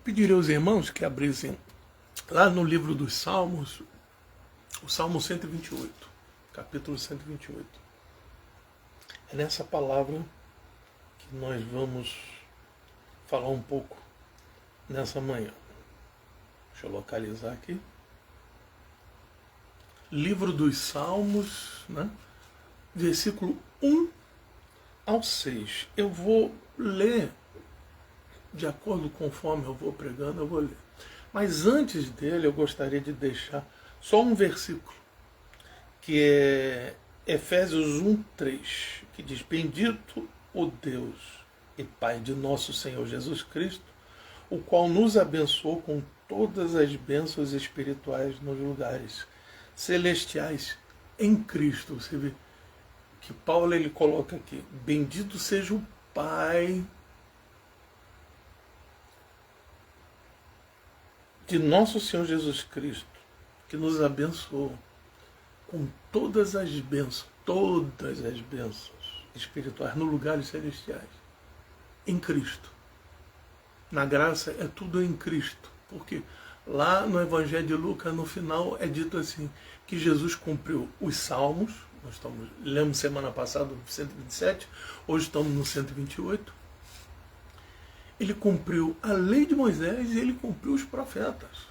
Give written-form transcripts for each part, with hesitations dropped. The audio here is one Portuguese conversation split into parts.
Pediria aos irmãos que abrissem lá no livro dos Salmos, o Salmo 128, capítulo 128. É nessa palavra que nós vamos falar um pouco nessa manhã. Deixa eu localizar aqui. Livro dos Salmos, né? Versículo 1 ao 6. Eu vou ler de acordo conforme eu vou pregando, eu vou ler. Mas antes dele, eu gostaria de deixar só um versículo, que é Efésios 1:3, que diz: Bendito o Deus e Pai de nosso Senhor Jesus Cristo, o qual nos abençoou com todas as bênçãos espirituais nos lugares celestiais em Cristo. Você vê que Paulo ele coloca aqui: bendito seja o Pai de nosso Senhor Jesus Cristo, que nos abençoou com todas as bênçãos espirituais nos lugares celestiais, em Cristo. Na graça é tudo em Cristo, porque lá no Evangelho de Lucas, no final, é dito assim, que Jesus cumpriu os Salmos. Nós lemos semana passada no 127, hoje estamos no 128. Ele cumpriu a lei de Moisés e ele cumpriu os profetas.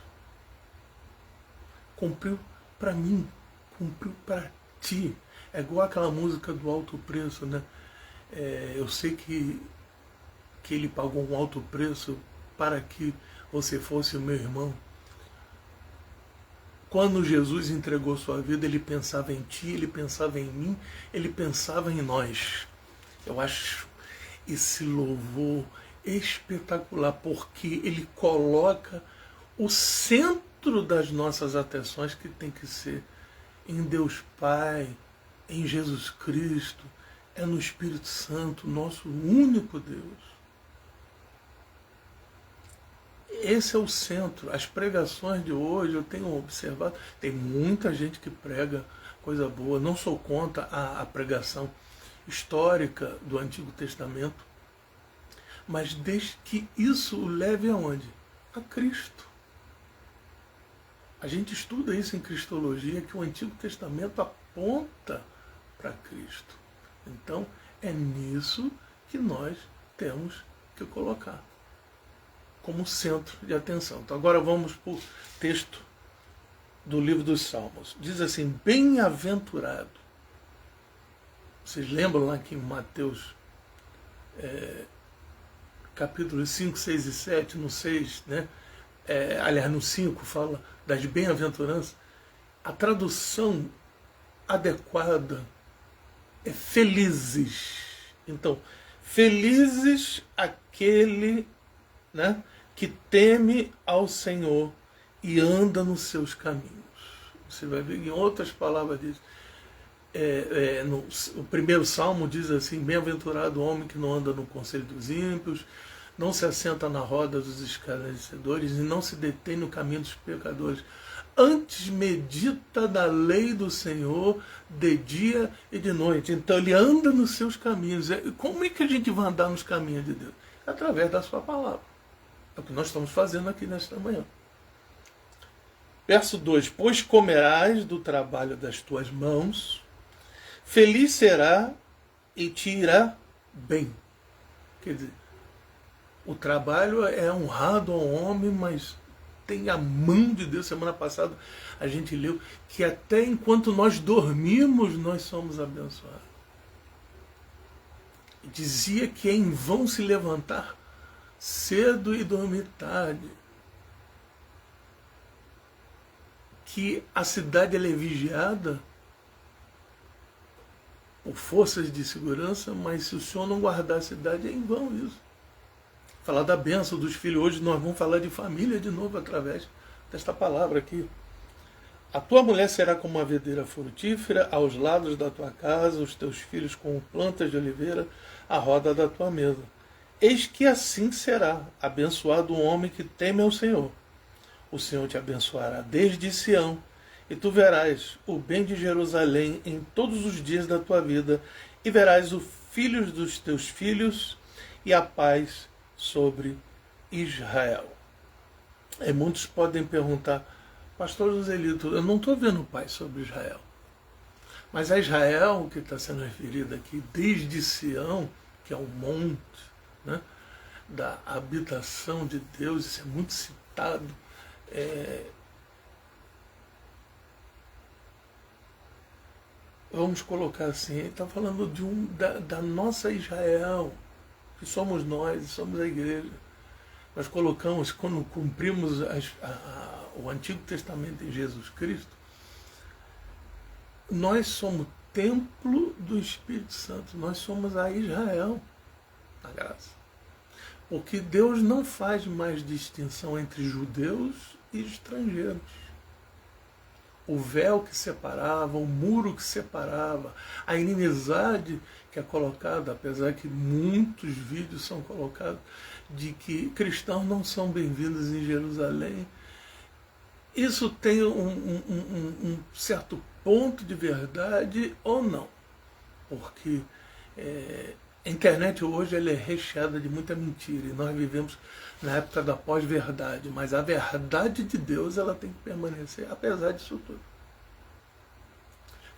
Cumpriu para mim, cumpriu para ti. É igual aquela música do alto preço, né? Eu sei que ele pagou um alto preço para que você fosse o meu irmão. Quando Jesus entregou sua vida, ele pensava em ti, ele pensava em mim, ele pensava em nós. Eu acho esse louvor espetacular, porque ele coloca o centro das nossas atenções, que tem que ser em Deus Pai, em Jesus Cristo, é no Espírito Santo, nosso único Deus. Esse é o centro. As pregações de hoje, eu tenho observado, tem muita gente que prega coisa boa. Não sou contra a pregação histórica do Antigo Testamento, mas desde que isso o leve aonde? A Cristo. A gente estuda isso em Cristologia, que o Antigo Testamento aponta para Cristo. Então, é nisso que nós temos que colocar como centro de atenção. Então, agora vamos para o texto do livro dos Salmos. Diz assim: bem-aventurado. Vocês lembram lá que em Mateus capítulos 5, 6 e 7, no 6, né? Aliás, no 5 fala das bem-aventuranças. A tradução adequada é felizes. Então, felizes aquele, né, que teme ao Senhor e anda nos seus caminhos. Você vai ver em outras palavras disso. O primeiro salmo diz assim: bem-aventurado o homem que não anda no conselho dos ímpios, não se assenta na roda dos escarnecedores e não se detém no caminho dos pecadores. Antes medita da lei do Senhor de dia e de noite. Então ele anda nos seus caminhos. Como é que a gente vai andar nos caminhos de Deus? Através da sua palavra. É o que nós estamos fazendo aqui nesta manhã. Verso 2: pois comerás do trabalho das tuas mãos, feliz será e te irá bem. Quer dizer, o trabalho é honrado ao homem, mas tem a mão de Deus. Semana passada a gente leu que até enquanto nós dormimos, nós somos abençoados. E dizia que é em vão se levantar cedo e dormir tarde. Que a cidade ela é vigiada por forças de segurança, mas se o Senhor não guardar a cidade, é em vão isso. Falar da bênção dos filhos, hoje nós vamos falar de família de novo através desta palavra aqui. A tua mulher será como uma videira frutífera aos lados da tua casa, os teus filhos como plantas de oliveira à roda da tua mesa. Eis que assim será abençoado o homem que teme ao Senhor. O Senhor te abençoará desde Sião, e tu verás o bem de Jerusalém em todos os dias da tua vida, e verás os filhos dos teus filhos, e a paz sobre Israel. Muitos podem perguntar, pastor Joselito, eu não estou vendo paz sobre Israel. Mas a Israel, que está sendo referida aqui, desde Sião, que é o monte, né, da habitação de Deus, isso é muito citado. Vamos colocar assim, ele está falando da nossa Israel, que somos nós, somos a igreja. Nós colocamos, quando cumprimos o Antigo Testamento em Jesus Cristo, nós somos templo do Espírito Santo, nós somos a Israel da graça. Porque Deus não faz mais distinção entre judeus e estrangeiros. O véu que separava, o muro que separava, a inimizade que é colocada, apesar que muitos vídeos são colocados de que cristãos não são bem-vindos em Jerusalém. Isso tem um certo ponto de verdade ou não? Porque a internet hoje ela é recheada de muita mentira e nós vivemos na época da pós-verdade, mas a verdade de Deus ela tem que permanecer apesar disso tudo.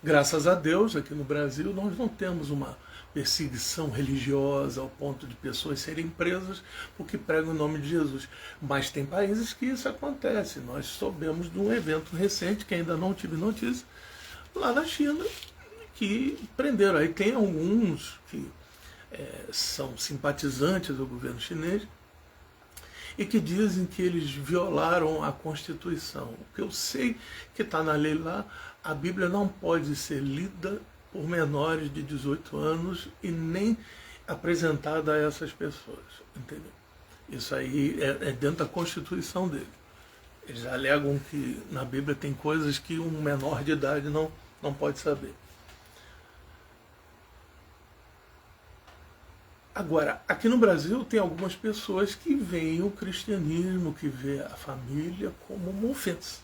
Graças a Deus, aqui no Brasil, nós não temos uma perseguição religiosa ao ponto de pessoas serem presas porque pregam o nome de Jesus. Mas tem países que isso acontece. Nós soubemos de um evento recente, que ainda não tive notícia, lá na China, que prenderam. Aí tem alguns que são simpatizantes do governo chinês e que dizem que eles violaram a Constituição. O que eu sei que está na lei lá, a Bíblia não pode ser lida por menores de 18 anos e nem apresentada a essas pessoas, entendeu? Isso aí é dentro da Constituição dele. Eles alegam que na Bíblia tem coisas que um menor de idade não pode saber. Agora, aqui no Brasil tem algumas pessoas que veem o cristianismo, que vê a família como uma ofensa,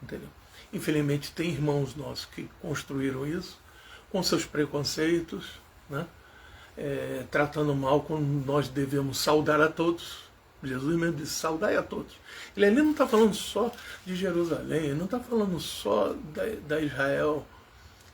entendeu? Infelizmente tem irmãos nossos que construíram isso com seus preconceitos, né? Tratando mal quando nós devemos saudar a todos. Jesus mesmo disse, saudai a todos. Ele ali não está falando só de Jerusalém, ele não está falando só da Israel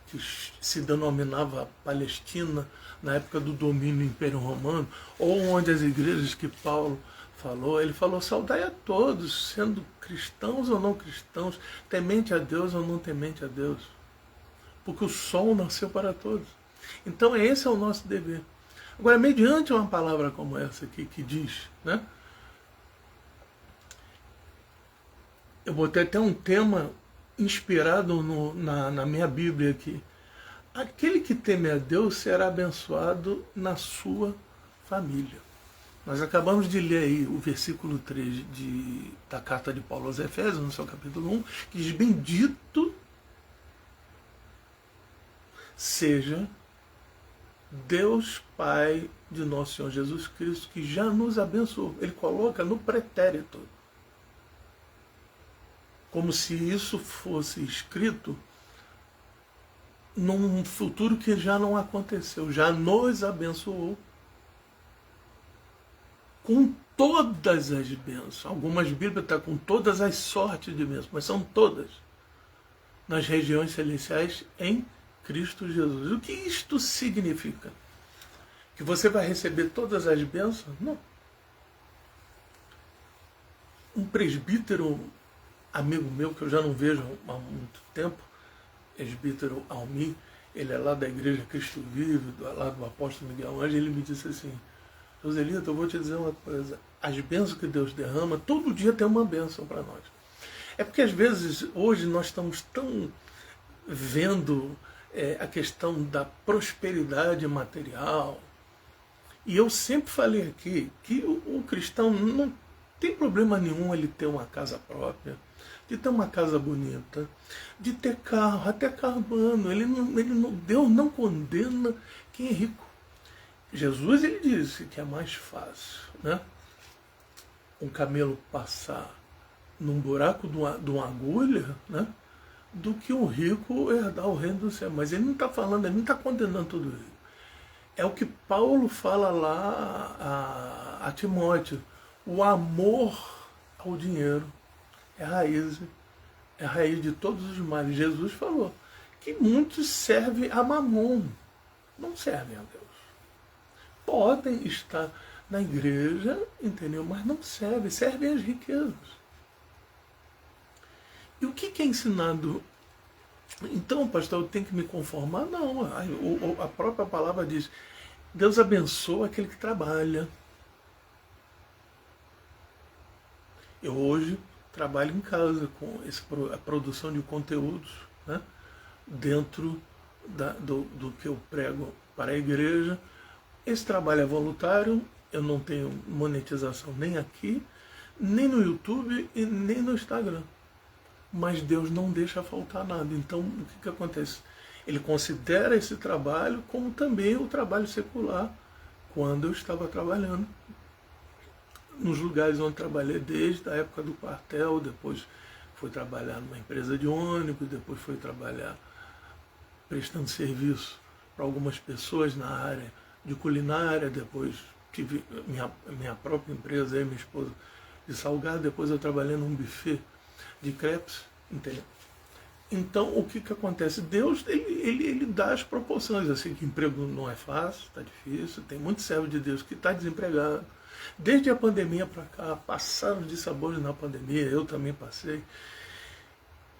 que se denominava Palestina na época do domínio do Império Romano, ou onde as igrejas que Paulo falou, ele falou, saudai a todos, sendo cristãos ou não cristãos, temente a Deus ou não temente a Deus. Porque o sol nasceu para todos. Então esse é o nosso dever. Agora, mediante uma palavra como essa aqui, que diz, né? Eu botei até um tema inspirado na minha Bíblia aqui. Aquele que teme a Deus será abençoado na sua família. Nós acabamos de ler aí o versículo 3 da carta de Paulo aos Efésios, no seu capítulo 1, que diz, bendito seja Deus Pai de nosso Senhor Jesus Cristo, que já nos abençoou. Ele coloca no pretérito, como se isso fosse escrito num futuro que já não aconteceu, já nos abençoou com todas as bênçãos. Algumas Bíblias estão com todas as sortes de bênçãos, mas são todas nas regiões celestiais em Cristo Jesus. O que isto significa? Que você vai receber todas as bênçãos? Não. Um presbítero, amigo meu, que eu já não vejo há muito tempo, presbítero Almi, ele é lá da Igreja Cristo Vive, lá do apóstolo Miguel Ângelo, ele me disse assim, Joselito, eu vou te dizer uma coisa, as bênçãos que Deus derrama, todo dia tem uma bênção para nós. É porque às vezes, hoje, nós estamos tão vendo a questão da prosperidade material, e eu sempre falei aqui que o cristão não tem problema nenhum ele ter uma casa própria, de ter uma casa bonita, de ter carro, até carro humano. Deus não condena quem é rico. Jesus ele disse que é mais fácil, né, um camelo passar num buraco de uma agulha, né, do que um rico herdar o reino do céu. Mas ele não está falando, ele não está condenando tudo isso. É o que Paulo fala lá a Timóteo. O amor ao dinheiro, é a raiz de todos os males. Jesus falou que muitos servem a Mamon, não servem a Deus. Podem estar na igreja, entendeu? Mas não servem às riquezas. E o que é ensinado? Então, pastor, eu tenho que me conformar? Não, a própria palavra diz, Deus abençoa aquele que trabalha. Eu hoje trabalho em casa com a produção de conteúdos, né, dentro do que eu prego para a igreja. Esse trabalho é voluntário, eu não tenho monetização nem aqui, nem no YouTube e nem no Instagram. Mas Deus não deixa faltar nada. Então, o que acontece? Ele considera esse trabalho como também o trabalho secular, quando eu estava trabalhando nos lugares onde trabalhei, desde a época do quartel, depois fui trabalhar numa empresa de ônibus, depois fui trabalhar prestando serviço para algumas pessoas na área de culinária, depois tive minha própria empresa, eu e minha esposa, de salgado, depois eu trabalhei num buffet de crepes, entendeu? Então, o que acontece? Deus, ele dá as proporções. Assim, que emprego não é fácil, está difícil, tem muito servo de Deus que está desempregado. Desde a pandemia para cá, passaram de sabores na pandemia, eu também passei.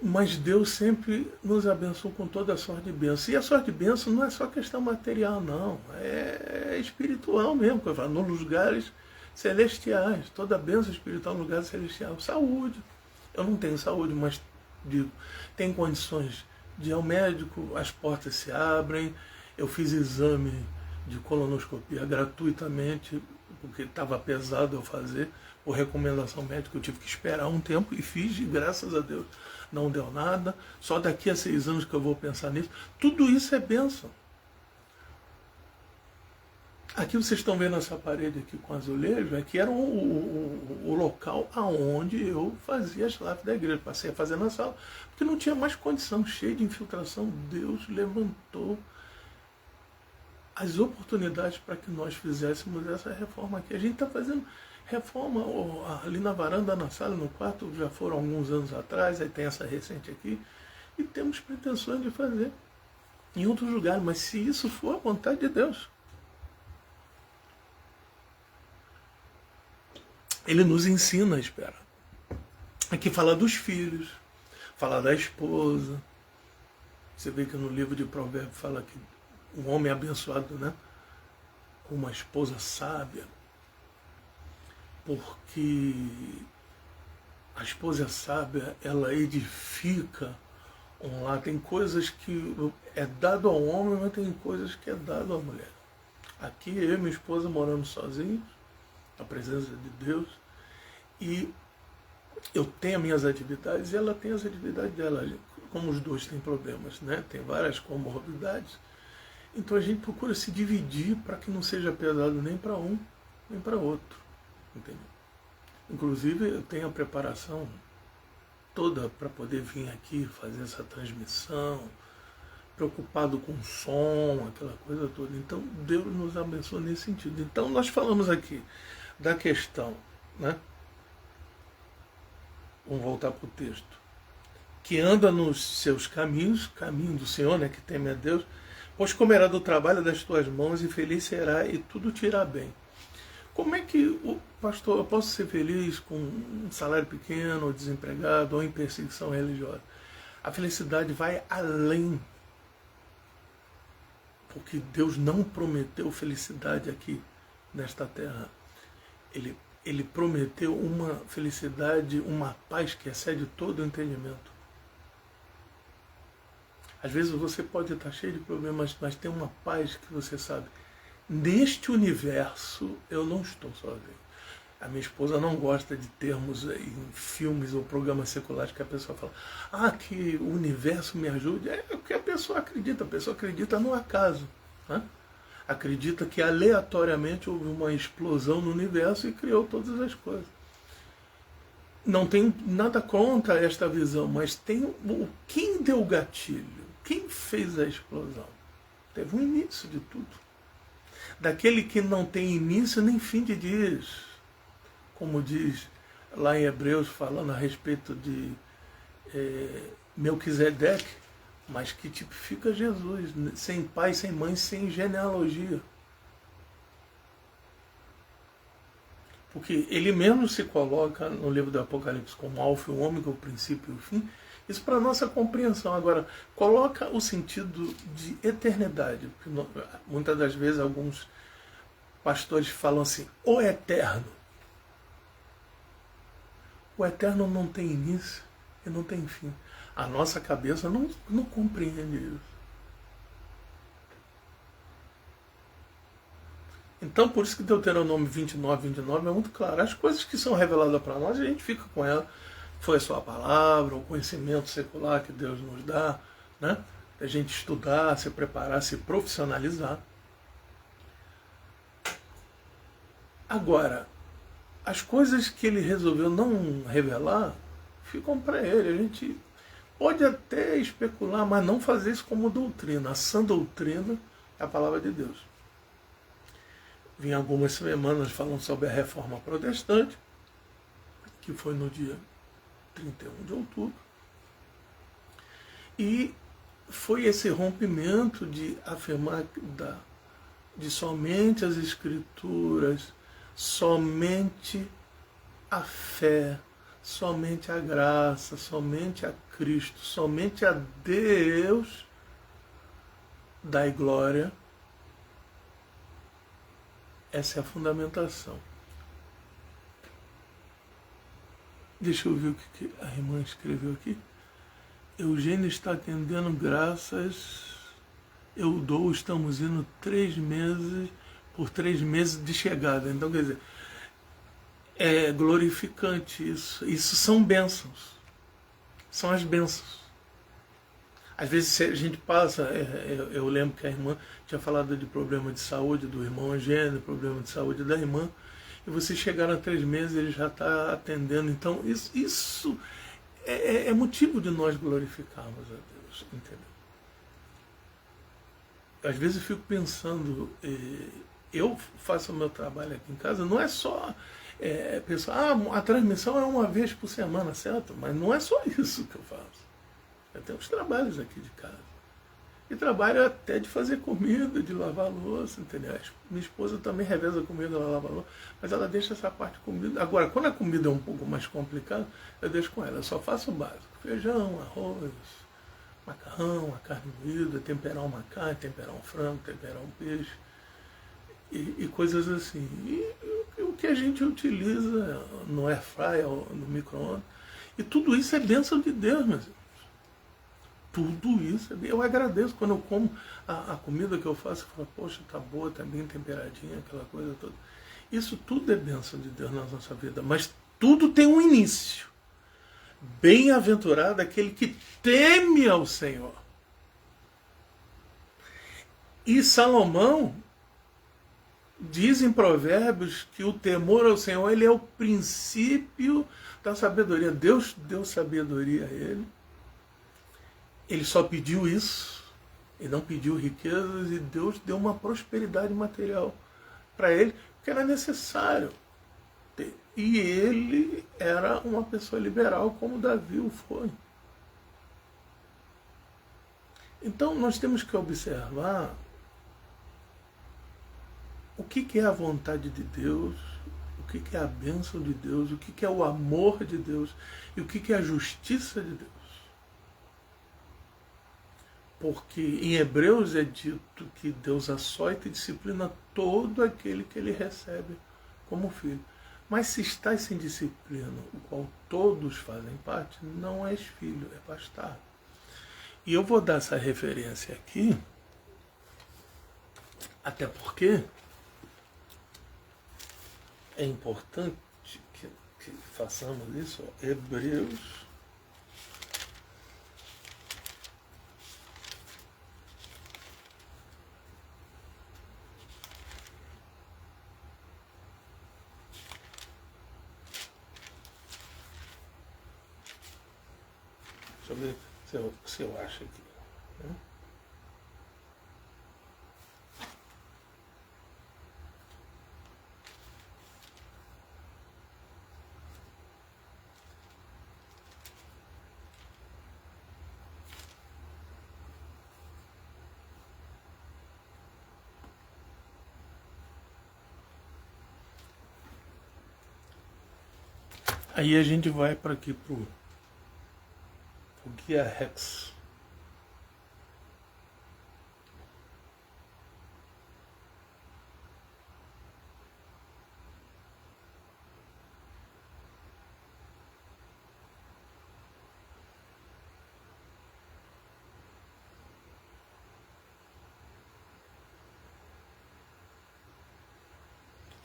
Mas Deus sempre nos abençoou com toda a sorte de bênção. E a sorte de bênção não é só questão material, não. É espiritual mesmo, que eu falo, nos lugares celestiais. Toda bênção espiritual no lugar celestial. Saúde. Eu não tenho saúde, mas digo, tenho condições de ir ao médico, as portas se abrem. Eu fiz exame de colonoscopia gratuitamente, porque estava pesado eu fazer, por recomendação médica, eu tive que esperar um tempo e fiz, e graças a Deus não deu nada. Só daqui a 6 anos que eu vou pensar nisso. Tudo isso é bênção. Aqui vocês estão vendo essa parede aqui com azulejo, aqui era o local aonde eu fazia as lives da igreja. Passei a fazer na sala, porque não tinha mais condição, cheio de infiltração. Deus levantou as oportunidades para que nós fizéssemos essa reforma aqui. A gente está fazendo reforma ali na varanda, na sala, no quarto, já foram alguns anos atrás, aí tem essa recente aqui, e temos pretensões de fazer em outros lugares, mas se isso for a vontade de Deus, Ele nos ensina a esperar. Aqui fala dos filhos, fala da esposa. Você vê que no livro de Provérbios fala que um homem abençoado, né, com uma esposa sábia, porque a esposa sábia, ela edifica um lar. Tem coisas que é dado ao homem, mas tem coisas que é dado à mulher. Aqui eu e minha esposa moramos sozinhos, a presença de Deus, e eu tenho as minhas atividades e ela tem as atividades dela. Como os dois têm problemas, né? Tem várias comorbidades, então a gente procura se dividir para que não seja pesado nem para um, nem para outro. Entendeu? Inclusive eu tenho a preparação toda para poder vir aqui fazer essa transmissão, preocupado com o som, aquela coisa toda. Então Deus nos abençoa nesse sentido. Então nós falamos aqui da questão, né? Vamos voltar para o texto. Que anda nos seus caminhos, caminho do Senhor, né, que teme a Deus, pois comerá do trabalho das tuas mãos e feliz será e tudo te irá bem. Como é que, pastor, eu posso ser feliz com um salário pequeno, ou desempregado, ou em perseguição religiosa? A felicidade vai além, porque Deus não prometeu felicidade aqui nesta terra. Ele prometeu uma felicidade, uma paz que excede todo o entendimento. Às vezes você pode estar cheio de problemas, mas tem uma paz que você sabe. Neste universo eu não estou sozinho. A minha esposa não gosta de termos em filmes ou programas seculares que a pessoa fala, que o universo me ajude. É o que a pessoa acredita no acaso, né? Acredita que aleatoriamente houve uma explosão no universo e criou todas as coisas. Não tenho nada contra esta visão, mas tem quem deu o gatilho? Quem fez a explosão? Teve um início de tudo. Daquele que não tem início nem fim de dias. Como diz lá em Hebreus, falando a respeito de Melquisedeque, mas que tipifica Jesus, sem pai, sem mãe, sem genealogia. Porque ele mesmo se coloca no livro do Apocalipse como alfa e o ômega, o princípio e o fim. Isso para nossa compreensão. Agora, coloca o sentido de eternidade. Porque muitas das vezes alguns pastores falam assim, o eterno. O eterno não tem início e não tem fim. A nossa cabeça não compreende isso. Então, por isso que Deuteronômio 29 é muito claro. As coisas que são reveladas para nós, a gente fica com ela. Foi a sua palavra, o conhecimento secular que Deus nos dá, né? A gente estudar, se preparar, se profissionalizar. Agora, as coisas que ele resolveu não revelar, ficam para ele. A gente pode até especular, mas não fazer isso como doutrina. A sã doutrina é a palavra de Deus. Vim algumas semanas falando sobre a reforma protestante, que foi no dia 31 de outubro. E foi esse rompimento de afirmar de somente as Escrituras, somente a fé, somente a graça, somente a Cristo, somente a Deus dai glória. Essa é a fundamentação. Deixa eu ver o que a irmã escreveu aqui. Eugênia está atendendo graças. Eu dou, estamos indo 3 meses, por 3 meses de chegada. Então, quer dizer, é glorificante isso. Isso são bênçãos. São as bênçãos. Às vezes a gente passa, eu lembro que a irmã tinha falado de problema de saúde do irmão Eugênio, problema de saúde da irmã, e vocês chegaram a 3 meses, ele já está atendendo. Então isso é motivo de nós glorificarmos a Deus, entendeu? Às vezes eu fico pensando, eu faço o meu trabalho aqui em casa, não é só pensar, a transmissão é uma vez por semana, certo? Mas não é só isso que eu faço. Eu tenho uns trabalhos aqui de casa. E trabalho até de fazer comida, de lavar louça, entendeu? Minha esposa também reveza comigo, ela lava louça, mas ela deixa essa parte de comida. Agora, quando a comida é um pouco mais complicada, eu deixo com ela. Eu só faço o básico. Feijão, arroz, macarrão, a carne moída, temperar uma carne, temperar um frango, temperar um peixe. E coisas assim. E o que a gente utiliza no air fryer, no micro-ondas. E tudo isso é bênção de Deus, meus irmãos. Tudo isso, eu agradeço quando eu como a comida que eu faço, eu falo, poxa, tá boa, tá bem temperadinha, aquela coisa toda. Isso tudo é bênção de Deus na nossa vida, mas tudo tem um início. Bem-aventurado aquele que teme ao Senhor. E Salomão diz em Provérbios que o temor ao Senhor, ele é o princípio da sabedoria. Deus deu sabedoria a ele. Ele só pediu isso, ele não pediu riquezas, e Deus deu uma prosperidade material para ele, que era necessário ter. E ele era uma pessoa liberal, como Davi o foi. Então nós temos que observar o que é a vontade de Deus, o que é a bênção de Deus, o que é o amor de Deus e o que é a justiça de Deus. Porque em Hebreus é dito que Deus açoita e disciplina todo aquele que ele recebe como filho. Mas se estás sem disciplina, o qual todos fazem parte, não és filho, é bastardo. E eu vou dar essa referência aqui, até porque é importante que façamos isso. Ó, Hebreus 'Deixa eu ver se eu acho aqui. Né? Aí a gente vai para aqui, para o Guia Rex.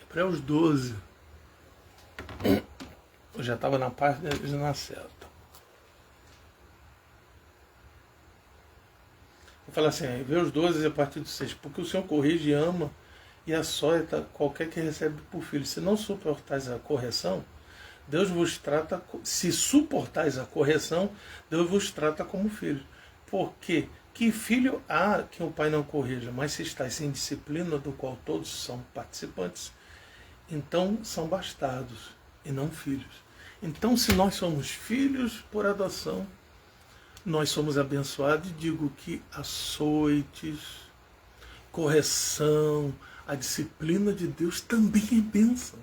Para os 12. Eu já estava na parte deles na certa. Eu falo assim, vê os 12 a partir do 6. Porque o Senhor corrige e ama e açoita qualquer que recebe por filho. Se não suportais a correção, Deus vos trata... Se suportais a correção, Deus vos trata como filhos. Porque que filho há que o pai não corrija? Mas se estáis sem disciplina, do qual todos são participantes, então são bastardos e não filhos. Então, se nós somos filhos por adoção, nós somos abençoados, e digo que açoites, correção, a disciplina de Deus também é bênção.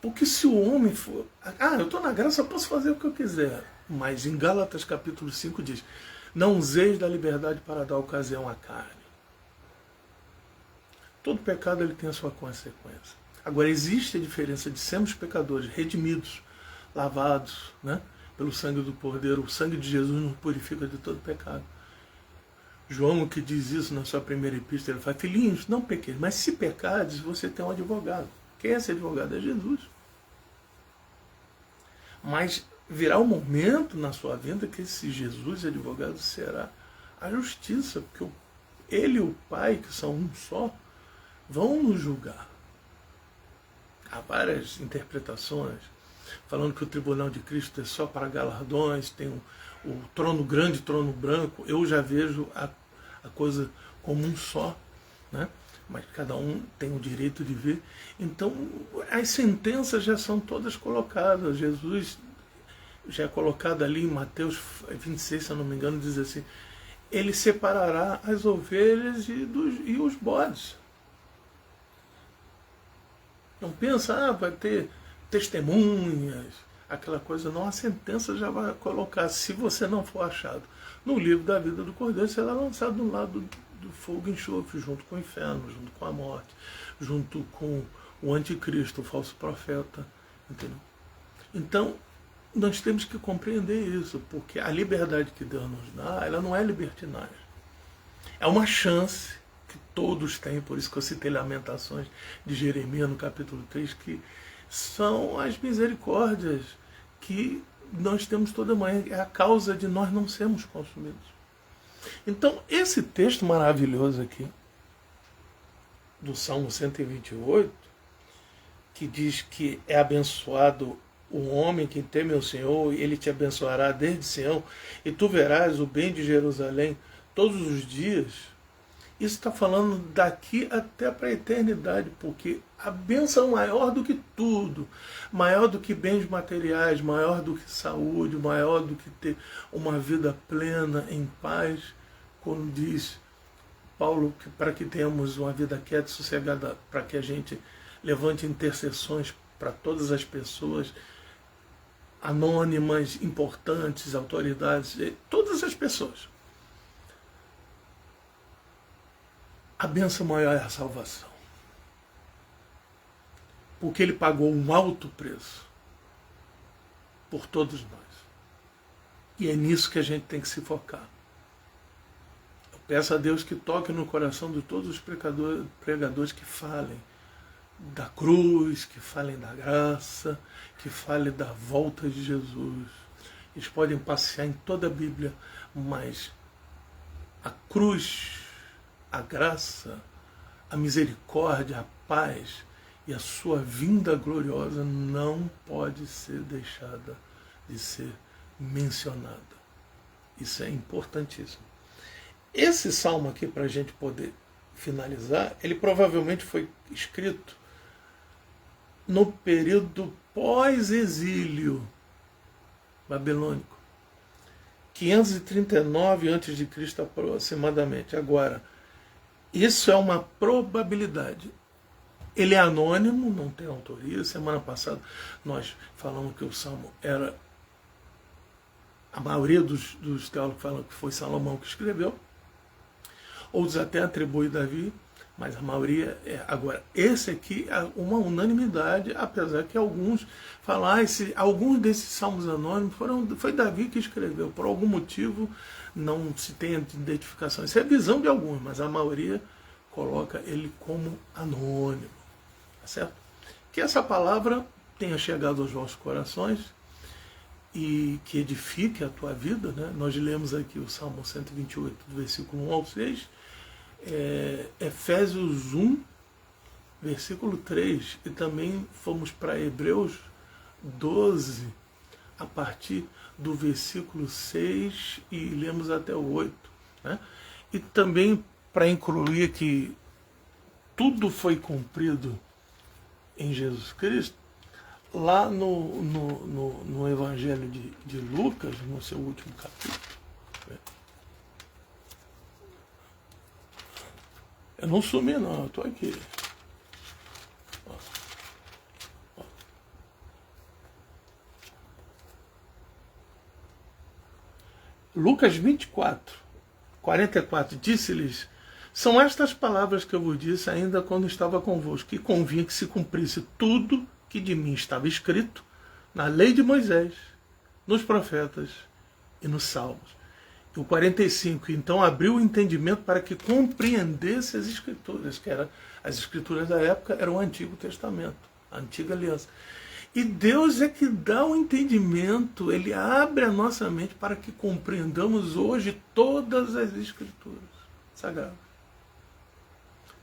Porque se o homem for... eu estou na graça, eu posso fazer o que eu quiser. Mas em Gálatas capítulo 5 diz, não useis da liberdade para dar ocasião à carne. Todo pecado ele tem a sua consequência. Agora, existe a diferença de sermos pecadores redimidos, lavados, né, pelo sangue do Cordeiro. O sangue de Jesus nos purifica de todo pecado. João, que diz isso na sua primeira epístola, ele fala, filhinhos, não pequeis, mas se pecardes, você tem um advogado. Quem é esse advogado? É Jesus. Mas virá um momento na sua vida que esse Jesus advogado será a justiça, porque ele e o Pai, que são um só, vão nos julgar. Há várias interpretações, falando que o tribunal de Cristo é só para galardões, tem o trono grande, trono branco. Eu já vejo a coisa como um só, né? Mas cada um tem o direito de ver. Então, as sentenças já são todas colocadas. Jesus já é colocado ali em Mateus 26, se eu não me engano, diz assim, ele separará as ovelhas e os bodes. Não pensa, vai ter testemunhas, aquela coisa. Não, a sentença já vai colocar. Se você não for achado no livro da vida do Cordeiro, será lançado no lado do fogo e enxofre, junto com o inferno, junto com a morte, junto com o anticristo, o falso profeta. Entendeu? Então, nós temos que compreender isso, porque a liberdade que Deus nos dá, ela não é libertinagem. É uma chance que todos têm, por isso que eu citei Lamentações de Jeremias no capítulo 3, que são as misericórdias que nós temos toda manhã, é a causa de nós não sermos consumidos. Então, esse texto maravilhoso aqui, do Salmo 128, que diz que é abençoado o homem que teme ao Senhor, e ele te abençoará desde Sião, e tu verás o bem de Jerusalém todos os dias. Isso está falando daqui até para a eternidade, porque a bênção é maior do que tudo, maior do que bens materiais, maior do que saúde, maior do que ter uma vida plena, em paz, como diz Paulo, que para que tenhamos uma vida quieta e sossegada, para que a gente levante intercessões para todas as pessoas, anônimas, importantes, autoridades, todas as pessoas. A bênção maior é a salvação. Porque ele pagou um alto preço por todos nós. E é nisso que a gente tem que se focar. Eu peço a Deus que toque no coração de todos os pregadores que falem da cruz, que falem da graça, que falem da volta de Jesus. Eles podem passear em toda a Bíblia, mas a cruz, a graça, a misericórdia, a paz e a sua vinda gloriosa não pode ser deixada de ser mencionada. Isso é importantíssimo. Esse salmo aqui, para a gente poder finalizar, ele provavelmente foi escrito no período pós-exílio babilônico, 539 a.C. aproximadamente. Agora, isso é uma probabilidade. Ele é anônimo, não tem autoria. Semana passada nós falamos que o Salmo era... A maioria dos teólogos falam que foi Salomão que escreveu. Outros até atribuem Davi, mas a maioria é. Agora, esse aqui é uma unanimidade, apesar que alguns falam, alguns desses salmos anônimos foi Davi que escreveu. Por algum motivo não se tem identificação. Isso é a visão de alguns, mas a maioria coloca ele como anônimo. Tá certo? Que essa palavra tenha chegado aos vossos corações e que edifique a tua vida, né? Nós lemos aqui o Salmo 128, do versículo 1 ao 6, Efésios 1, versículo 3, e também fomos para Hebreus 12, a partir do versículo 6, e lemos até o 8. Né? E também para incluir que tudo foi cumprido em Jesus Cristo, lá no Evangelho de Lucas, no seu último capítulo. Eu não sumi não, eu estou aqui. Lucas 24, 44, disse-lhes: são estas palavras que eu vos disse ainda quando estava convosco, que convinha que se cumprisse tudo que de mim estava escrito na lei de Moisés, nos profetas e nos salmos. E o 45, então abriu o entendimento para que compreendesse as Escrituras, que as Escrituras da época eram o Antigo Testamento, a Antiga Aliança. E Deus é que dá o entendimento, Ele abre a nossa mente para que compreendamos hoje todas as Escrituras sagradas.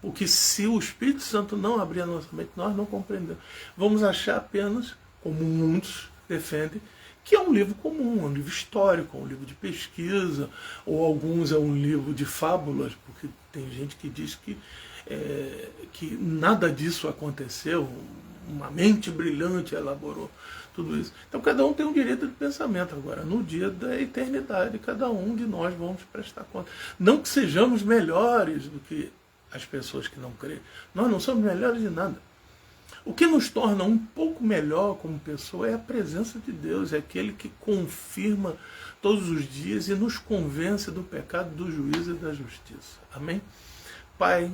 Porque se o Espírito Santo não abrir a nossa mente, nós não compreendemos. Vamos achar apenas, como muitos defendem, que é um livro comum, um livro histórico, um livro de pesquisa, ou alguns é um livro de fábulas, porque tem gente que diz que nada disso aconteceu, uma mente brilhante elaborou tudo isso. Então cada um tem um direito de pensamento. Agora, no dia da eternidade, cada um de nós vamos prestar conta. Não que sejamos melhores do que as pessoas que não creem. Nós não somos melhores de nada. O que nos torna um pouco melhor como pessoa é a presença de Deus, é aquele que confirma todos os dias e nos convence do pecado, do juízo e da justiça. Amém? Pai,